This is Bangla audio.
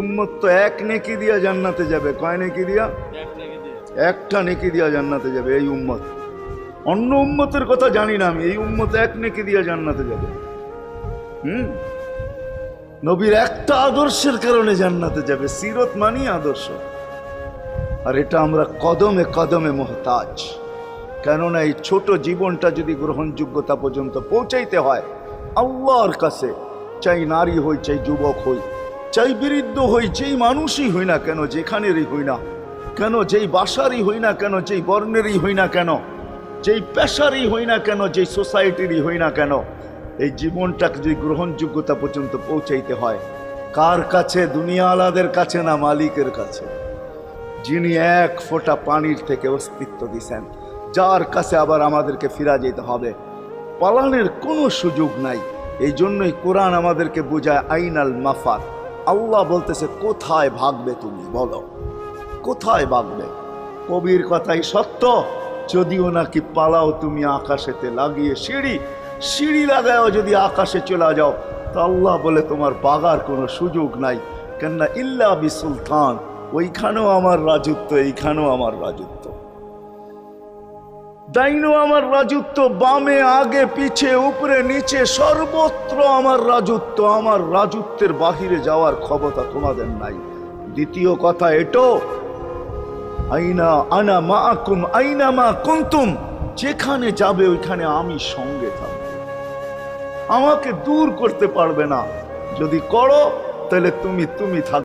উম্মত তো এক নেকি দিয়া জান্নাতে যাবে। কয় নেকি দিয়া? একটা নেকি দিয়া জান্নাতে যাবে এই উম্মত। অন্য উম্মতের কথা জানি না আমি, এই উম্মত এক নেকি দিয়া জান্নাতে যাবে। নবীর একটা আদর্শের কারণে জান্নাতে যাবে। সিরত মানি আদর্শ, আর এটা আমরা কদমে কদমে মুহতাজ। কেননা এই ছোট জীবনটা যদি গ্রহণযোগ্যতা পর্যন্ত পৌঁছাইতে হয় আল্লাহর কাছে, চাই নারী হই, চাই যুবক হই, চাই বৃদ্ধ হই, যেই মানুষই হই না কেন, যেখানেরই হই না কেন, যেই বাসারই হই না কেন, যেই বর্ণেরই হই না কেন, যেই পেশারই হই না কেন, যেই সোসাইটিরই হই না কেন, এই জীবনটাকে যদি গ্রহণযোগ্যতা পর্যন্ত পৌঁছাইতে হয় কার কাছে? দুনিয়াওয়ালাদের কাছে না, মালিকের কাছে, যিনি এক ফোঁটা পানির থেকে অস্তিত্ব দিছেন, যার কাছে আবার আমাদেরকে ফিরা যেতে হবে। পালানের কোনো সুযোগ নাই। এই জন্যই কোরআন আমাদেরকে বোঝায় আইনাল মাফার। আল্লাহ বলতেছে কোথায় ভাগবে তুমি, বলো কোথায় ভাগবে? কবির কথাই সত্য, যদিও নাকি পালাও তুমি আকাশেতে লাগিয়ে সিঁড়ি, সিঁড়ি লাগাও যদি আকাশে চলে যাও, তা আল্লাহ বলে তোমার বাগার কোনো সুযোগ নাই। কেননা ইল্লা বিসুলতান, ওইখানেও আমার রাজত্ব, এইখানেও আমার রাজত্ব, ডাইনো আমার রাজত্ব, বামে আগে পিছে উপরে নিচে সর্বত্র আমার রাজত্ব। আমার রাজত্বের বাহিরে যাওয়ার ক্ষমতা তোমাদের নাই। দ্বিতীয় কথা এটো, আইনা আনা মাআকুম আইনা মা কুনতুম, যেখানে যাবে ওইখানে আমি সঙ্গে থাকব, আমাকে দূর করতে পারবে না। যদি করো তাহলে তুমি থাকবে।